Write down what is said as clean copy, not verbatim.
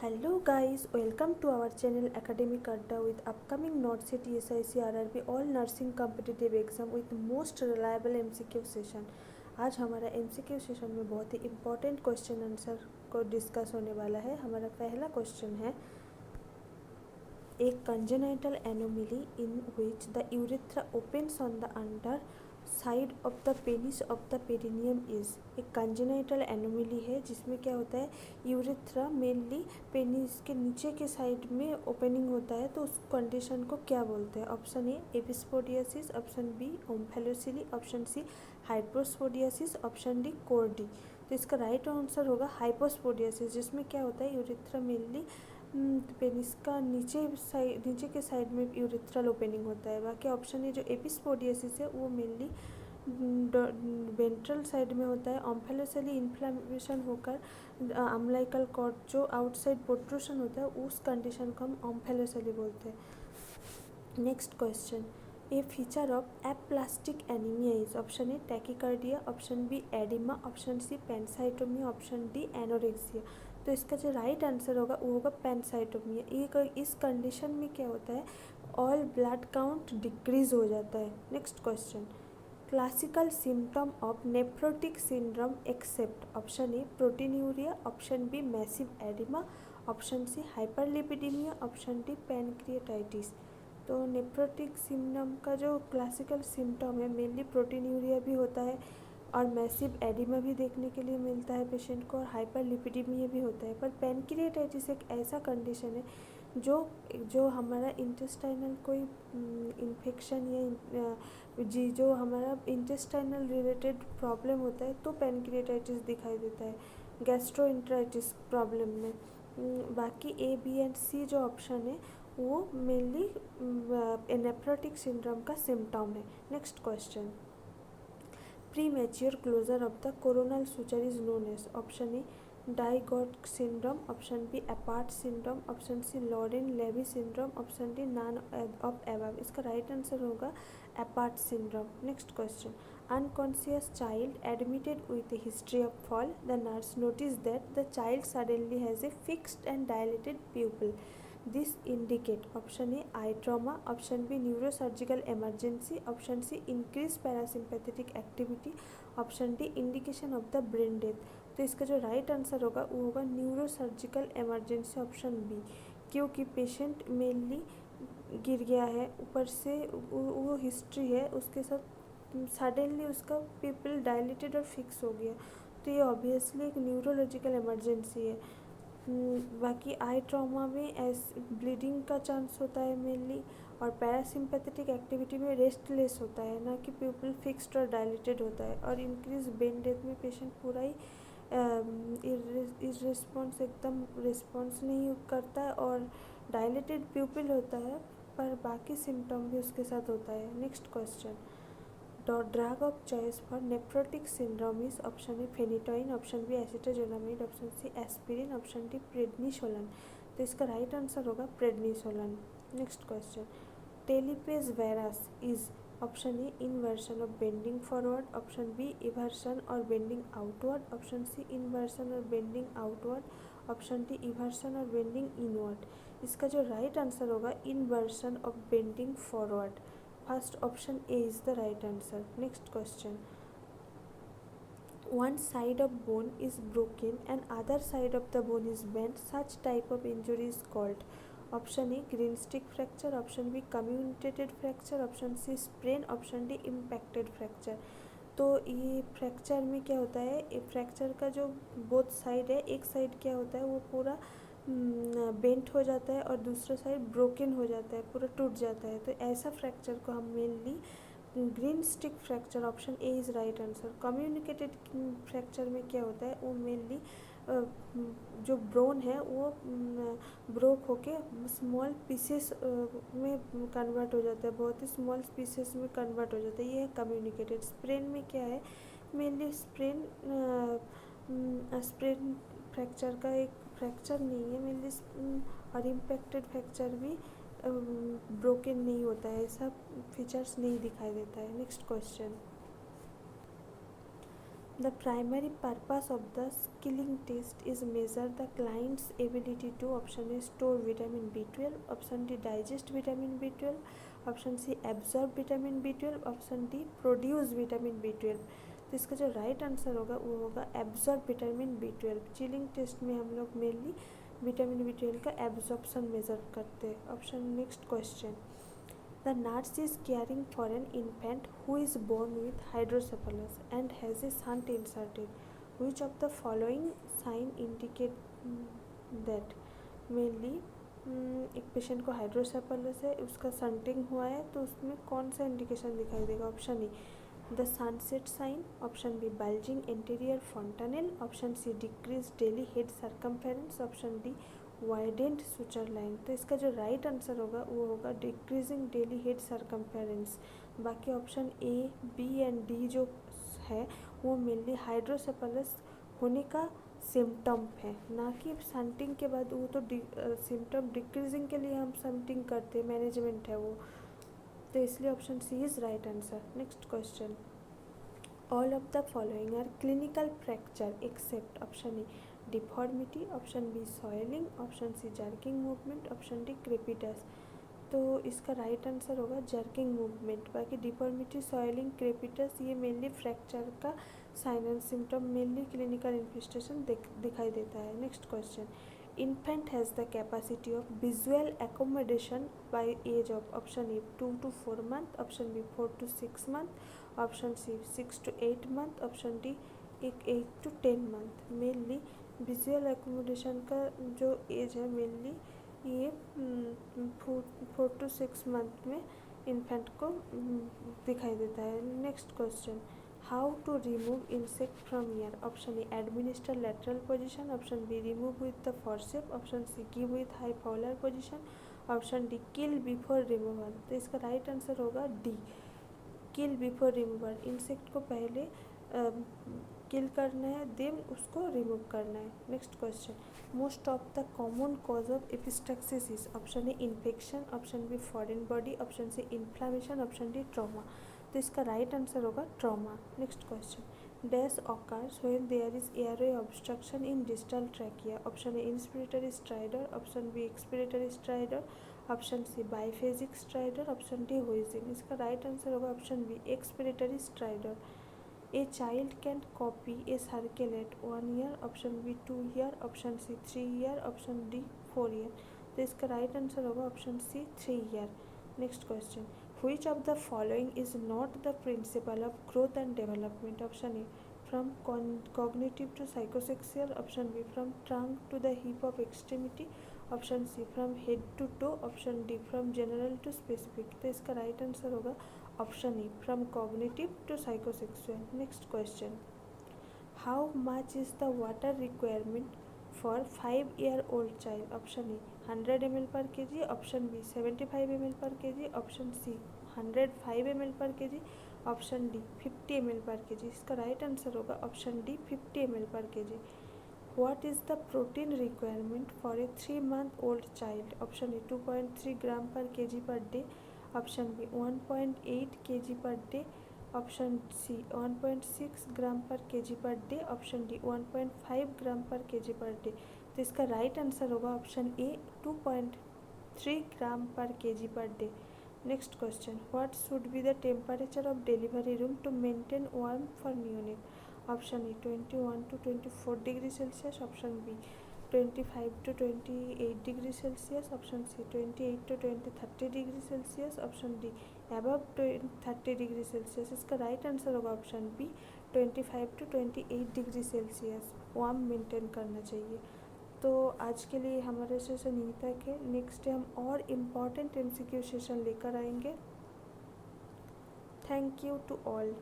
Hello guys, welcome to our channel Academic Adda with upcoming NOT CET SIC RRB all nursing competitive exam with most reliable MCQ session. आज हमारा MCQ session में बहुत ही important question answer को discuss होने वाला है। हमारा पहला क्वेश्चन है, एक congenital anomaly in which the urethra opens on the under side of the penis of the perineum is. एक कंजेनाइटल एनोमली है जिसमें क्या होता है, यूरेथ्रा मेनली पेनिस के नीचे के साइड में ओपनिंग होता है, तो उस कंडीशन को क्या बोलते हैं? Option A epispadiasis, option B omphalocele, option C hypospadiasis, option D chordee. तो इसका राइट आंसर होगा हाइपोस्पोडियासिस, जिसमें क्या होता है, यूरेथ्रा मेनली पेनिस का नीचे के साइड में यूरेथ्रल ओपनिंग होता है। बाकी ऑप्शन है जो एपिस्पोडियासिस है वो मेनली वेंट्रल साइड में होता है। ओम्फेलोसेली इन्फ्लेमेशन होकर अम्बिलिकल कॉर्ड जो आउटसाइड प्रोट्रूशन होता है उस कंडीशन को हम ओम्फेलोसेली बोलते हैं। Next question, a feature of aplastic anaemia is. Option A tachycardia, option B oedema, option C pancytopenia, option D anorexia. तो इसका जो राइट आंसर होगा वो होगा पेनसाइटोमिया। इस कंडीशन में क्या होता है, ऑल ब्लड काउंट डिक्रीज हो जाता है। Next question, classical symptom of nephrotic syndrome except. Option A proteinuria, option B massive oedema, option C hyperlipidaemia, option D pancreatitis. तो नेफ्रोटिक सिंड्रोम का जो क्लासिकल सिम्टम है मेनली प्रोटीन्यूरिया भी होता है और मैसिव एडिमा भी देखने के लिए मिलता है पेशेंट को, और हाइपरलिपिडीमिया भी होता है। पर पैनक्रिएटाइटिस एक ऐसा कंडीशन है जो हमारा इंटेस्टाइनल कोई इन्फेक्शन या जो हमारा इंटेस्टाइनल रिलेटेड प्रॉब्लम होता है तो पैनक्रिएटाइटिस दिखाई देता है गैस्ट्रोइंटेराइटिस प्रॉब्लम में। बाकी ए बी एंड सी जो ऑप्शन है वो मेनली नेफ्रोटिक सिंड्रोम का सिम्टम है। Next question, premature closure of the coronal suture is known as। Option A डाइगॉट syndrome, option B Apert syndrome, option C Lorain Levi syndrome, option D none of above. इसका right answer होगा Apert syndrome. Next question, unconscious child admitted with a history of fall, the nurse notice that the child suddenly has a fixed and dilated pupil, this indicate. Option A eye trauma, option B neurosurgical emergency, option C increase parasympathetic activity, option D indication of the brain death. तो इसका जो right answer होगा वो होगा neurosurgical emergency, option B, क्योंकि patient mainly गिर गया है, ऊपर से वो हिस्ट्री है उसके साथ सडनली उसका पीपल डायलेटेड और फिक्स हो गया, तो ये ऑब्वियसली एक न्यूरोलॉजिकल एमरजेंसी है। बाकी आई ट्रॉमा में ब्लीडिंग का चांस होता है मेनली, और पैरासिम्पैथेटिक एक्टिविटी में रेस्टलेस होता है, ना कि प्यूपिल फिक्स्ड और डायलेटेड होता है। और इंक्रीज ब्रेन डेथ में पेशेंट पूरा ही रिस्पॉन्स एकदम रिस्पॉन्स नहीं करता है और डायलेटेड प्यूपिल होता है, पर बाकी सिम्टम भी उसके साथ होता है। Next question, drug of choice for nephrotic syndrome is. Option A phenytoin, option B acetazolamide, option C aspirin, option D prednisolone. तो इसका राइट आंसर होगा prednisolone. Next question, talipes varus is. Option A inversion of bending forward, option B eversion और bending outward, option C inversion और bending outward, option D eversion और bending inward. इसका जो right answer होगा inversion of bending forward. First option A is the right answer. Next question, one side of bone is broken and other side of the bone is bent. Such type of injury is called। Option A green stick fracture, option B comminuted fracture, option C sprain, option D impacted fracture. तो ये fracture में क्या होता है, ये fracture का जो both side है, एक साइड क्या होता है वो पूरा बेंट हो जाता है और दूसरा साइड ब्रोकन हो जाता है, पूरा टूट जाता है। तो ऐसा फ्रैक्चर को हम mainly green stick fracture, option A is right answer. Communicated fracture में क्या होता है, वो मेनली जो ब्रोन है वो ब्रोक होके स्मॉल पीसेस में कन्वर्ट हो जाता है, बहुत ही स्मॉल पीसेस में कन्वर्ट हो जाता है, ये है कम्युनिकेटेड। स्प्रेन में क्या है, मेनली स्प्रेन फ्रैक्चर का एक फ्रैक्चर नहीं है मेनली, और इम्पैक्टेड फ्रैक्चर भी ब्रोकन नहीं होता है, ऐसा फीचर्स नहीं दिखाई देता है। Next question, The primary purpose of the skilling test is measure the client's ability to option A store vitamin B12, option D digest vitamin B12, option C absorb vitamin B12, option D produce vitamin B12। तो इसका जो right answer होगा वो होगा absorb vitamin B12। Chilling test में हम लोग mainly vitamin B12 का एब्जॉर्प्शन मेजर करते हैं। Option next question, the nurse is caring for an infant who is born with hydrocephalus and has a shunt inserted, which of the following sign indicate that. Mainly एक patient को hydrocephalus है, उसका shunting हुआ है, तो उसमें कौन सा इंडिकेशन दिखाई देगा। Option A the sunset sign, option B bulging anterior fontanelle, option C decrease daily head circumference, option D widened suture line. तो इसका जो राइट आंसर होगा वो होगा डिक्रीजिंग डेली हेड सर्कमफेरेंस। बाकी option A B and D जो है वो मेनली हाइड्रोसेफलस होने का सिम्टम है, ना कि शंटिंग के बाद। वो तो सिम्टम डिक्रीजिंग के लिए हम शंटिंग करते, मैनेजमेंट है वो, तो इसलिए option C is right answer. Next question, all of the following are clinical fracture except option A deformity, option B soiling, option C jerking movement, option D crepitus. तो इसका राइट आंसर होगा jerking movement. बाकी deformity, soiling, crepitus ये mainly fracture का sign and symptom, mainly clinical infestation दिखाई देता है। Next question, infant has the capacity of visual accommodation by age of option A 2 to 4 month, option B 4 to 6 month, option C 6 to 8 month, option D 8 to 10 month। Mainly visual accommodation का जो as है mainly ये 4 to 6 month में infant को दिखाई देता है। Next question, how to remove insect from ear, option A administer lateral position, option B remove with the forcep, option C give with high fowler position, option D kill before removal. तो इसका right answer होगा D kill before removal. Insect को पहले किल करना है, then उसको remove करना है। Next question, most of the common cause of epistaxis is option A infection, option B foreign body, option C inflammation, option D trauma. तो इसका राइट आंसर होगा trauma. Next question, dash occurs when there is airway obstruction in distal trachea, option A inspiratory stridor, option B expiratory stridor, option C biphasic stridor, option D wheezing. इसका right answer होगा option B expiratory stridor. A child can copy a circle at 1 year, option B 2 year, option C 3 year, option D 4 year। तो इसका right answer होगा option C 3 year। Next question, which of the following is not the principle of growth and development, option A from cognitive to psychosexual, option B from trunk to the hip of extremity, option C from head to toe, option D from general to specific. तो इसका right answer होगा option A from cognitive to psychosexual. Next question, how much is the water requirement for 5-year-old child, option A 100 ml per kg, option B 75 ml per kg, option C 105 ml per kg, option D 50 ml per kg। इसका right answer होगा option D 50 ml per kg। What is the protein requirement for a 3-month-old child? Option A 2.3 gram per kg per day, option B 1.8 kg per day, option C 1.6 gram per kg per day, option D 1.5 gram per kg per day। तो इसका right answer होगा option A 2.3 gram per kg per day। Next question, what should be the temperature of delivery room to maintain warm for neonate, option A 21 to 24 degree Celsius, option B 25 to 28 degree Celsius, option C 28 to 30 degree Celsius, option D above 30 degree Celsius. इसका right answer होगा option B 25 to 28 degree Celsius warm maintain करना चाहिए। तो आज के लिए हमारे session यहीं तक है। नेक्स्ट डे हम और इम्पॉर्टेंट MCQ सेशन लेकर आएंगे। Thank you to all.